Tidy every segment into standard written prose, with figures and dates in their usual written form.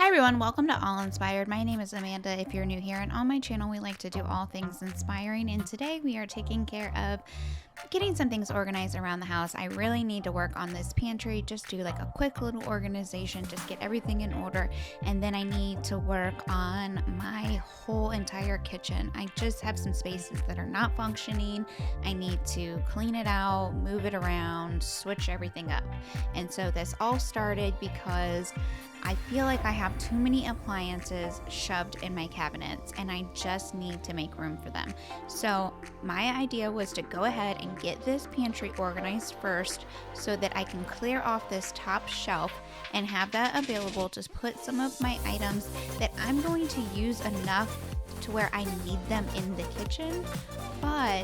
Hi everyone, welcome to All Inspired. My name is Amanda if you're new here, and on my channel we like to do all things inspiring, and today we are taking care of getting some things organized around the house. I really need to work on this pantry, just do like a quick little organization, just get everything in order, and then I need to work on my whole entire kitchen. I just have some spaces that are not functioning. I need to clean it out, move it around, switch everything up. And so this all started because I feel like I have too many appliances shoved in my cabinets and I just need to make room for them. So my idea was to go ahead and get this pantry organized first so that I can clear off this top shelf and have that available to put some of my items that I'm going to use enough to where I need them in the kitchen, but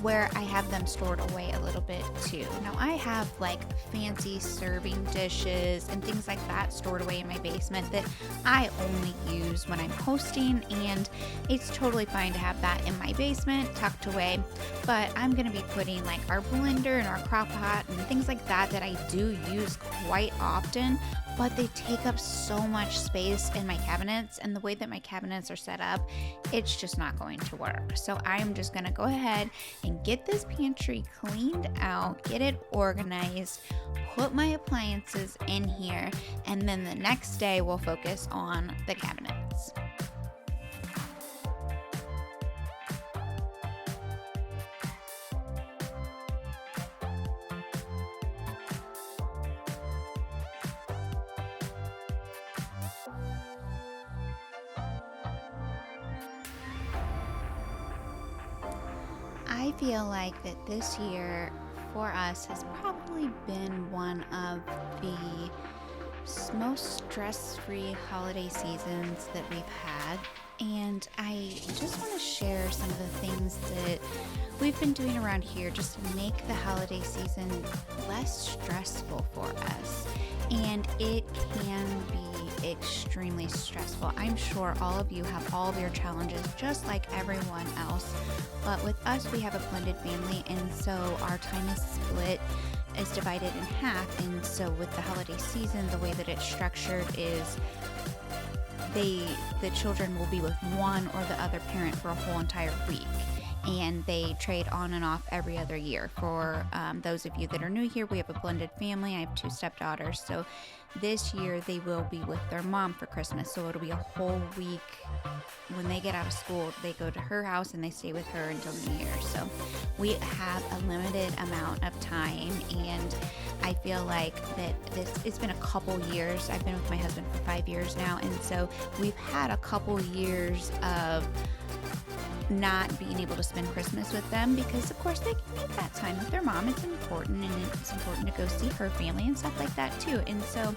where I have them stored away a little bit too. Now I have like fancy serving dishes and things like that stored away in my basement that I only use when I'm hosting, and it's totally fine to have that in my basement tucked away. But I'm gonna be putting like our blender and our crock pot and things like that I do use quite often, but they take up so much space in my cabinets, and the way that my cabinets are set up, it's just not going to work. So I'm just gonna go ahead and get this pantry cleaned out, get it organized, put my appliances in here, and then the next day we'll focus on the cabinets. I feel like that this year for us has probably been one of the most stress-free holiday seasons that we've had. And I just want to share some of the things that we've been doing around here just to make the holiday season less stressful for us. And it can be extremely stressful. I'm sure all of you have all of your challenges just like everyone else. But with us, we have a blended family, and so our time is split, is divided in half. And so with the holiday season, the way that it's structured is the children will be with one or the other parent for a whole entire week, and they trade on and off every other year. For those of you that are new here, we have a blended family. I have two stepdaughters, so this year they will be with their mom for Christmas, so it'll be a whole week. When they get out of school, they go to her house and they stay with her until New Year. So we have a limited amount of time, and I feel like that it's been a couple years. I've been with my husband for 5 years now, and so we've had a couple years of not being able to spend Christmas with them because of course they need that time with their mom. It's important, and it's important to go see her family and stuff like that too. And so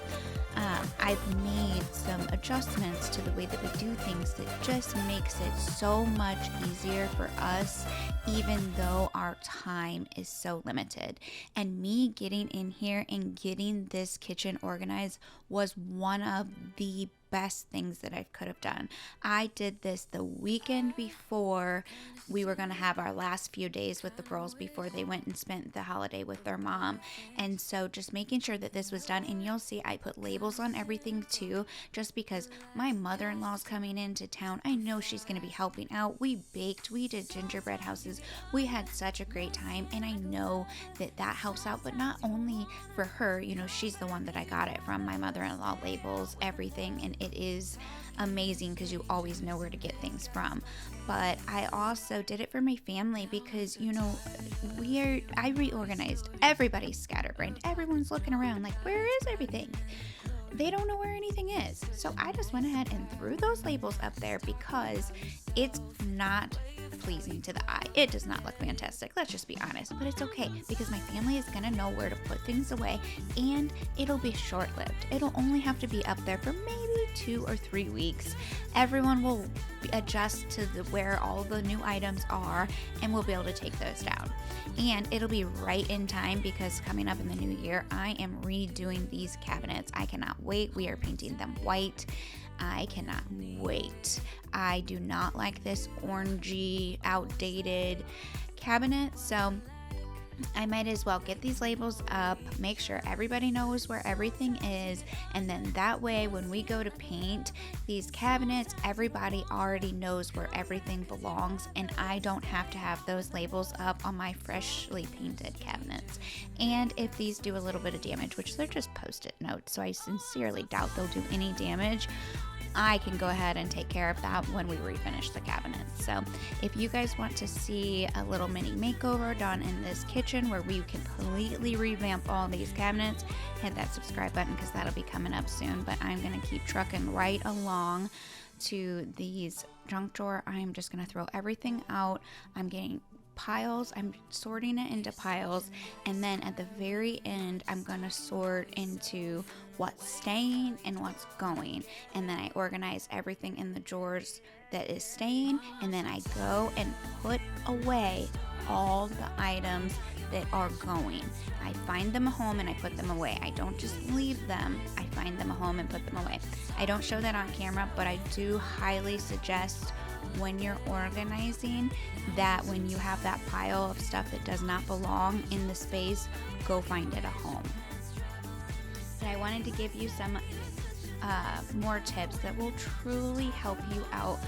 I've made some adjustments to the way that we do things that just makes it so much easier for us, even though our time is so limited. And me getting in here and getting this kitchen organized was one of the best things that I could have done. I did this the weekend before we were going to have our last few days with the girls before they went and spent the holiday with their mom. And so just making sure that this was done, and you'll see I put labels on everything too, just because my mother-in-law's coming into town. I know she's going to be helping out. We baked, we did gingerbread houses. We had such a great time, and I know that helps out, but not only for her, she's the one that I got it from. My mother-in-law labels everything, and it is amazing because you always know where to get things from. But I also did it for my family because I reorganized. Everybody's scatterbrained. Everyone's looking around like, where is everything? They don't know where anything is. So I just went ahead and threw those labels up there because it's not pleasing to the eye. It does not look fantastic, let's just be honest, but it's okay because my family is gonna know where to put things away, and it'll be short-lived. It'll only have to be up there for maybe 2 or 3 weeks. Everyone will adjust to where all the new items are, and we'll be able to take those down. And it'll be right in time because coming up in the new year, I am redoing these cabinets. I cannot wait. We are painting them white. I cannot wait. I do not like this orangey, outdated cabinet, so I might as well get these labels up, make sure everybody knows where everything is, and then that way when we go to paint these cabinets, everybody already knows where everything belongs, and I don't have to have those labels up on my freshly painted cabinets. And if these do a little bit of damage, which they're just post-it notes, so I sincerely doubt they'll do any damage, I can go ahead and take care of that when we refinish the cabinets. So if you guys want to see a little mini makeover done in this kitchen where we completely revamp all these cabinets, hit that subscribe button because that'll be coming up soon. But I'm going to keep trucking right along to these junk drawer. I'm just going to throw everything out. I'm getting piles, I'm sorting it into piles, and then at the very end I'm going to sort into what's staying and what's going, and then I organize everything in the drawers that is staying, and then I go and put away all the items that are going. I find them a home and I put them away. I don't just leave them, I find them a home and put them away. I don't show that on camera, but I do highly suggest when you're organizing that when you have that pile of stuff that does not belong in the space, go find it a home. But I wanted to give you some more tips that will truly help you out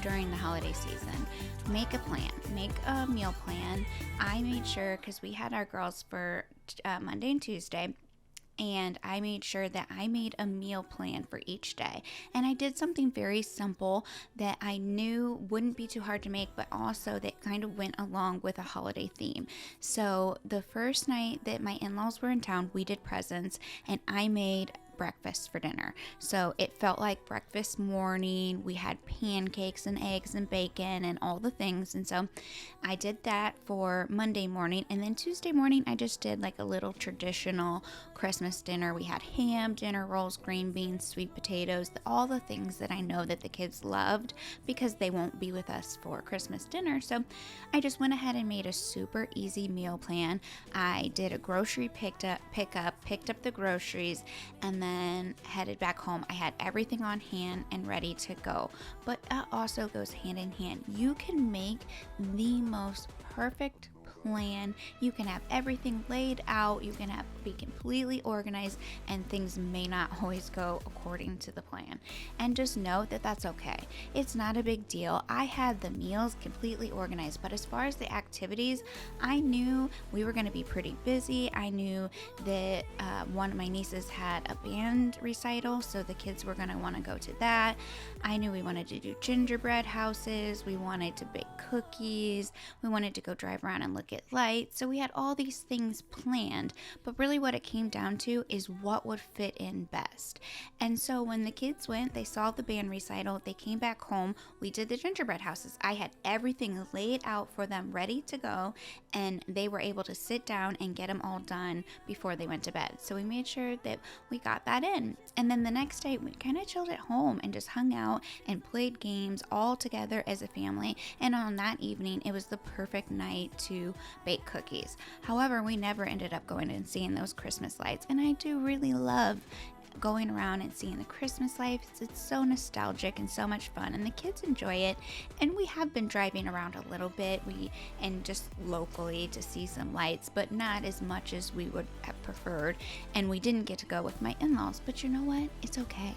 during the holiday season. Make a plan, make a meal plan. I made sure, because we had our girls for Monday and Tuesday, and I made sure that I made a meal plan for each day. And I did something very simple that I knew wouldn't be too hard to make, but also that kind of went along with a holiday theme. So the first night that my in-laws were in town, we did presents, and I made breakfast for dinner. So it felt like breakfast morning. We had pancakes and eggs and bacon and all the things. And so I did that for Monday morning. And then Tuesday morning, I just did like a little traditional Christmas dinner. We had ham, dinner rolls, green beans, sweet potatoes, all the things that I know that the kids loved because they won't be with us for Christmas dinner. So I just went ahead and made a super easy meal plan. I did a grocery picked up the groceries, and then headed back home. I had everything on hand and ready to go. But it also goes hand in hand. You can make the most perfect plan. You can have everything laid out. You can be completely organized, and things may not always go according to the plan. And just know that that's okay. It's not a big deal. I had the meals completely organized, but as far as the activities, I knew we were going to be pretty busy. I knew that one of my nieces had a band recital, so the kids were going to want to go to that. I knew we wanted to do gingerbread houses. We wanted to bake cookies. We wanted to go drive around and look at lights. So we had all these things planned, but really what it came down to is what would fit in best. And so when the kids went, they saw the band recital, they came back home, we did the gingerbread houses. I had everything laid out for them, ready to go, and they were able to sit down and get them all done before they went to bed. So we made sure that we got that in. And then the next day, we kind of chilled at home and just hung out and played games all together as a family. And on that evening, it was the perfect night to bake cookies. However, we never ended up going and seeing those Christmas lights. And I do really love going around and seeing the Christmas lights. It's so nostalgic and so much fun, and the kids enjoy it. And we have been driving around a little bit, and just locally to see some lights, but not as much as we would have preferred. And we didn't get to go with my in-laws, but you know what? It's okay.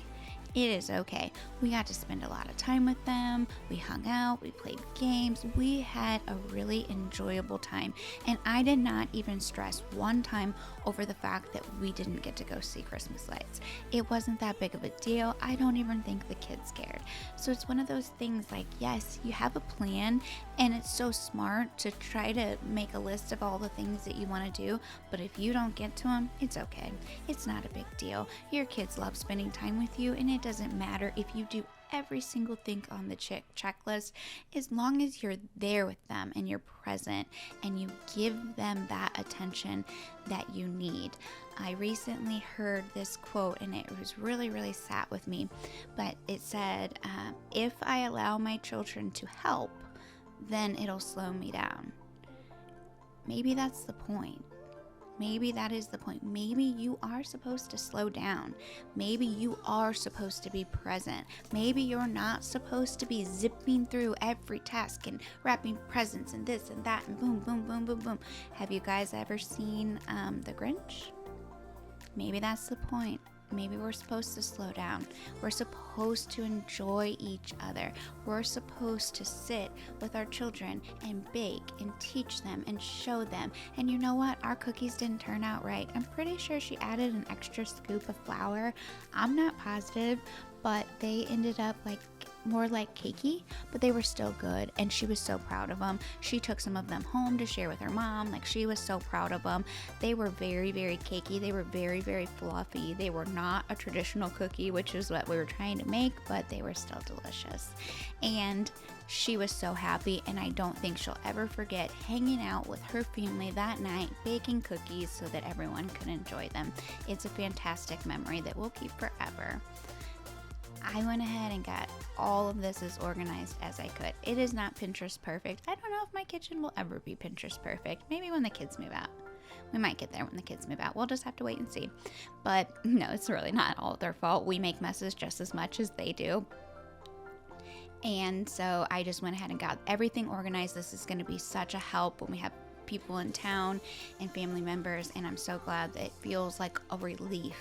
It is okay. We got to spend a lot of time with them. We hung out, we played games. We had a really enjoyable time. And I did not even stress one time over the fact that we didn't get to go see Christmas lights. It wasn't that big of a deal. I don't even think the kids cared. So it's one of those things like, yes, you have a plan, and it's so smart to try to make a list of all the things that you want to do. But if you don't get to them, it's okay. It's not a big deal. Your kids love spending time with you, and it doesn't matter if you do every single thing on the checklist, as long as you're there with them and you're present and you give them that attention that you need. I recently heard this quote, and it was really, really sat with me, but it said, if I allow my children to help, then it'll slow me down. Maybe that's the point. maybe that is the point. Maybe you are supposed to slow down. Maybe you are supposed to be present. Maybe you're not supposed to be zipping through every task and wrapping presents and this and that and boom, boom, boom, boom, boom. Have you guys ever seen The Grinch? Maybe that's the point. Maybe we're supposed to slow down. We're supposed to enjoy each other. We're supposed to sit with our children and bake and teach them and show them. And you know what? Our cookies didn't turn out right. I'm pretty sure she added an extra scoop of flour. I'm not positive, but they ended up more like cakey, but they were still good, and she was so proud of them. She took some of them home to share with her mom. She was so proud of them. They were very, very cakey. They were very, very fluffy. They were not a traditional cookie, which is what we were trying to make, but they were still delicious. And she was so happy, and I don't think she'll ever forget hanging out with her family that night, baking cookies so that everyone could enjoy them. It's a fantastic memory that we'll keep forever. I went ahead and got all of this as organized as I could. It is not Pinterest perfect. I don't know if my kitchen will ever be Pinterest perfect. Maybe when the kids move out. We might get there when the kids move out. We'll just have to wait and see. But no, it's really not all their fault. We make messes just as much as they do. And so I just went ahead and got everything organized. This is going to be such a help when we have people in town and family members. And I'm so glad that it feels like a relief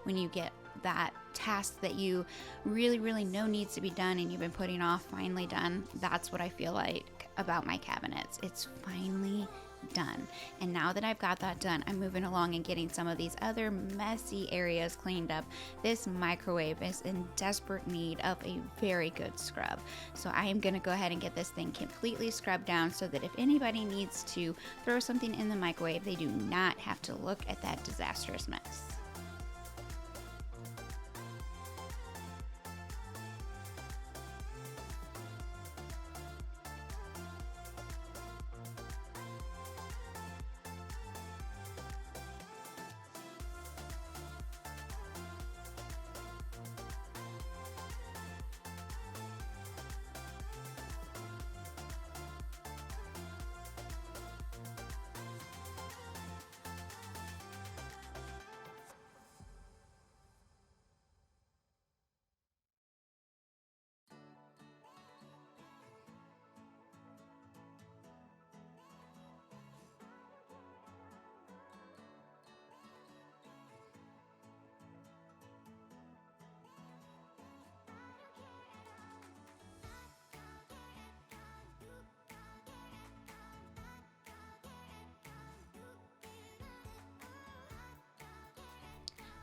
when you get that task that you really, really know needs to be done and you've been putting off finally done. That's what I feel like about my cabinets. It's finally done. And now that I've got that done, I'm moving along and getting some of these other messy areas cleaned up. This microwave is in desperate need of a very good scrub. So I am going to go ahead and get this thing completely scrubbed down so that if anybody needs to throw something in the microwave, they do not have to look at that disastrous mess.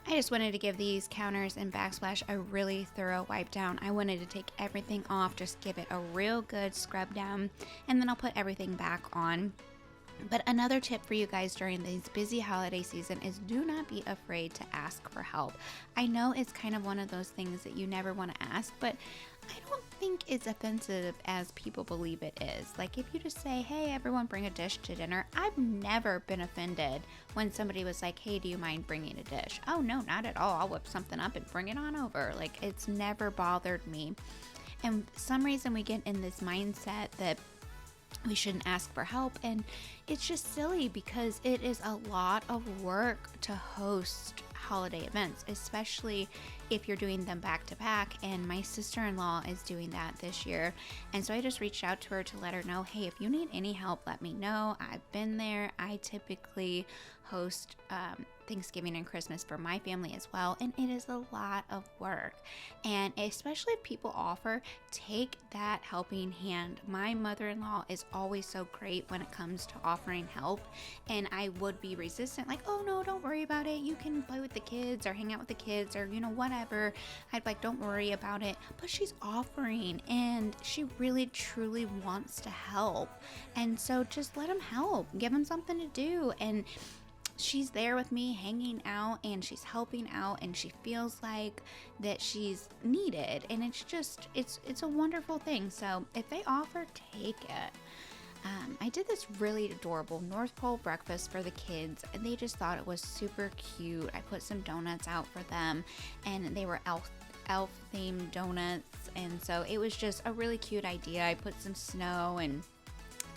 I just wanted to give these counters and backsplash a really thorough wipe down. I wanted to take everything off, just give it a real good scrub down, and then I'll put everything back on. But another tip for you guys during this busy holiday season is do not be afraid to ask for help. I know it's kind of one of those things that you never want to ask, but I don't think it's offensive as people believe it is. If you just say, hey, everyone bring a dish to dinner. I've never been offended when somebody was like, hey, do you mind bringing a dish? Oh, no, not at all. I'll whip something up and bring it on over. It's never bothered me. And for some reason we get in this mindset that we shouldn't ask for help, and it's just silly because it is a lot of work to host holiday events, especially if you're doing them back to back, and my sister-in-law is doing that this year. And so I just reached out to her to let her know, hey, if you need any help, let me know. I've been there. I typically host Thanksgiving and Christmas for my family as well, and it is a lot of work. And especially if people offer, take that helping hand. My mother-in-law is always so great when it comes to offering help, and I would be resistant, oh no, don't worry about it, you can play with the kids or hang out with the kids or whatever. I'd don't worry about it. But she's offering, and she really truly wants to help, and so just let them help, give them something to do. And she's there with me hanging out, and she's helping out, and she feels like that she's needed, and it's a wonderful thing. So if they offer, take it. I did this really adorable North Pole breakfast for the kids, and they just thought it was super cute. I put some donuts out for them, and they were elf themed donuts, and so it was just a really cute idea. I put some snow and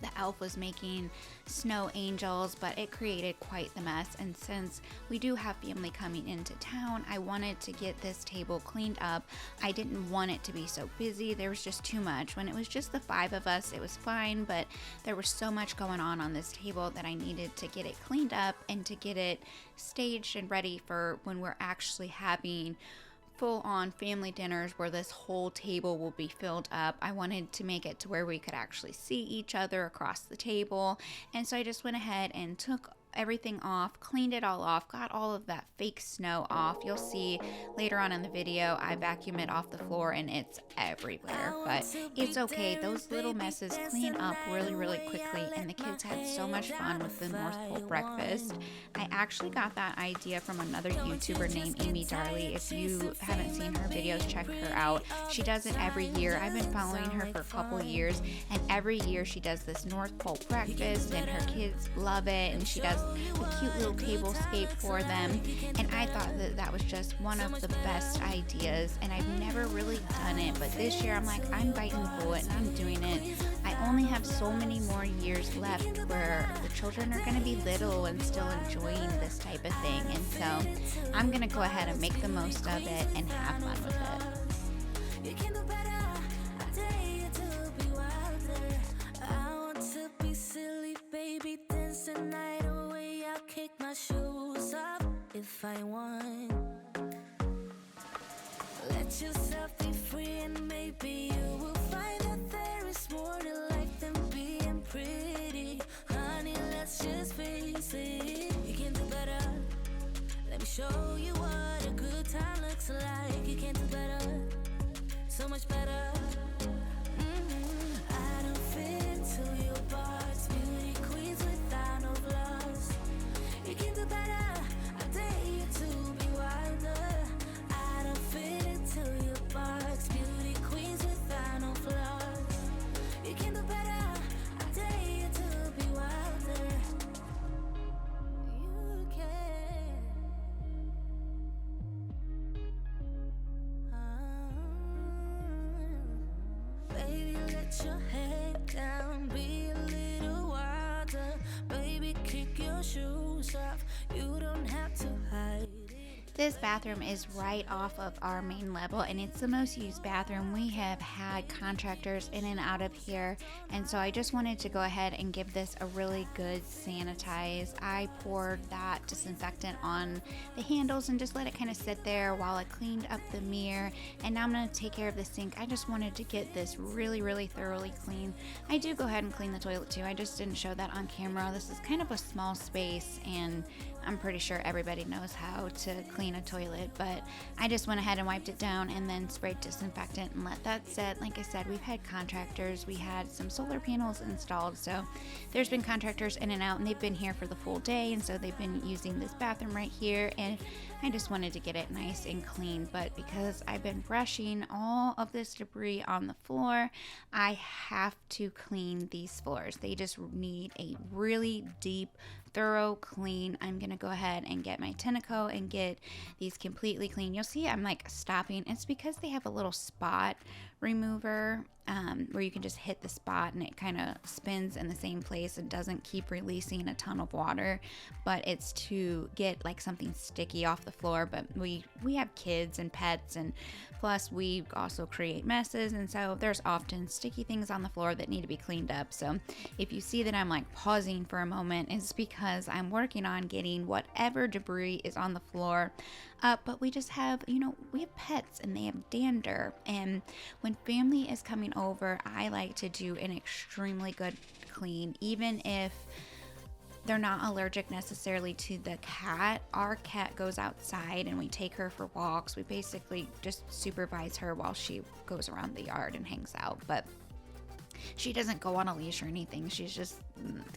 The elf was making snow angels, but it created quite the mess. And since we do have family coming into town, I wanted to get this table cleaned up. I didn't want it to be so busy. There was just too much. When it was just the 5 of us, it was fine, but there was so much going on this table that I needed to get it cleaned up and to get it staged and ready for when we're actually having full-on family dinners where this whole table will be filled up. I wanted to make it to where we could actually see each other across the table, and so I just went ahead and took everything off, cleaned it all off, got all of that fake snow off. You'll see later on in the video I vacuum it off the floor and it's everywhere, but it's okay. Those little messes clean up really quickly, and the kids had so much fun with the North Pole breakfast. I actually got that idea from another YouTuber named Amy Darley. If you haven't seen her videos, check her out. She does it every year. I've been following her for a couple years, and every year she does this North Pole breakfast, and her kids love it, and she does a cute little table scape for them, and I thought that that was just one of the best ideas, and I've never really done it, but this year I'm like, I'm biting the bullet and I'm doing it. I only have so many more years left where the children are going to be little and still enjoying this type of thing, and so I'm going to go ahead and make the most of it and have fun with it. You can do better. I dare you to be wilder. I want to be silly, baby, dance the night away. I'll kick my shoes off if I want. Let yourself be free, and maybe you will find that there is more to life than being pretty. Honey, let's just face it. You can do better. Let me show you what a good time looks like. You can do better, so much better. I don't fit into your box. Beauty queens without no flaws. You can do better. I dare you to be wilder. I don't fit into your box. Beauty queens without no flaws. You can do better. I dare you to be wilder. You can. Baby, let your head down, be a little wilder. Baby, kick your shoes off. You don't have to hide it. This bathroom is right off of our main level, and it's the most used bathroom. We have had contractors in and out of here, and so I just wanted to go ahead and give this a really good sanitize. I poured that disinfectant on the handles and just let it kind of sit there while I cleaned up the mirror, and now I'm going to take care of the sink. I just wanted to get this really thoroughly clean. I do go ahead and clean the toilet too. I just didn't show that on camera. This is kind of a small space, and I'm pretty sure everybody knows how to clean a toilet, but I just went ahead and wiped it down and then sprayed disinfectant and let that sit. Like I said, we've had contractors, we had some solar panels installed, so there's been contractors in and out, and they've been here for the full day, and so they've been using this bathroom right here, and I just wanted to get it nice and clean. But because I've been brushing all of this debris on the floor, I have to clean these floors. They just need a really deep, thorough clean. I'm gonna go ahead and get my Tenneco and get these completely clean. You'll see I'm like stopping. It's because they have a little spot remover where you can just hit the spot and it kind of spins in the same place and doesn't keep releasing a ton of water, but it's to get like something sticky off the floor. But we have kids and pets, and plus we also create messes, and so there's often sticky things on the floor that need to be cleaned up. So if you see that I'm like pausing for a moment, it's because I'm working on getting whatever debris is on the floor up. But we just have, we have pets and they have dander, and when family is coming over, I like to do an extremely good clean, even if they're not allergic necessarily to the cat. Our cat goes outside and we take her for walks. We basically just supervise her while she goes around the yard and hangs out, but she doesn't go on a leash or anything. She's just,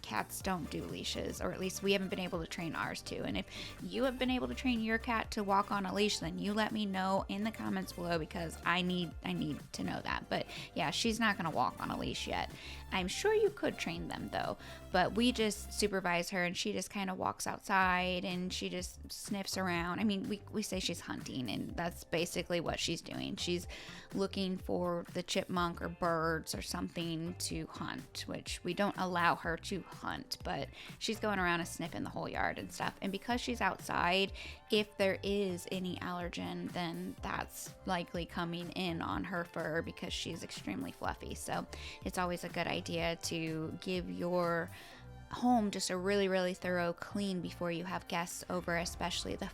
cats don't do leashes, or at least we haven't been able to train ours to. And if you have been able to train your cat to walk on a leash, then you let me know in the comments below, because I need to know that. But yeah, she's not going to walk on a leash yet. I'm sure you could train them though. but we just supervise her, and she just kind of walks outside and she just sniffs around. I mean, we say she's hunting, and that's basically what she's doing. She's looking for the chipmunk or birds or something to hunt, which we don't allow her to hunt, but she's going around and sniffing the whole yard and stuff. And because she's outside, if there is any allergen, then that's likely coming in on her fur because she's extremely fluffy. So it's always a good idea to give your home just a really, really thorough clean before you have guests over, especially the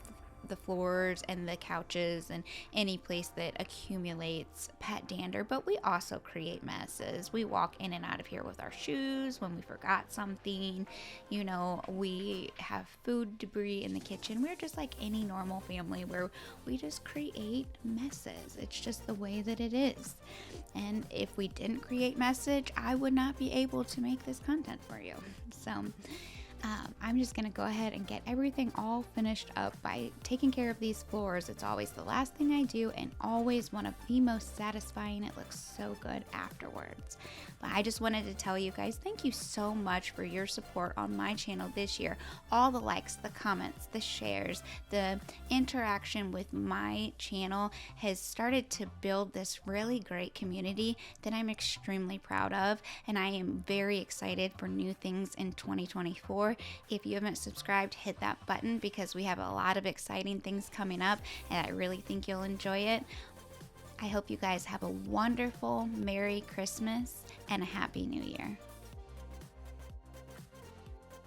floors and the couches and any place that accumulates pet dander. But we also create messes. We walk in and out of here with our shoes when we forgot something. You know, we have food debris in the kitchen. We're just like any normal family where we just create messes. It's just the way that it is. And if we didn't create message, I would not be able to make this content for you. So I'm just going to go ahead and get everything all finished up by taking care of these floors. It's always the last thing I do and always one of the most satisfying. It looks so good afterwards. But I just wanted to tell you guys, thank you so much for your support on my channel this year. All the likes, the comments, the shares, the interaction with my channel has started to build this really great community that I'm extremely proud of. And I am very excited for new things in 2024. If you haven't subscribed, hit that button because we have a lot of exciting things coming up and I really think you'll enjoy it. I hope you guys have a wonderful Merry Christmas and a Happy New Year.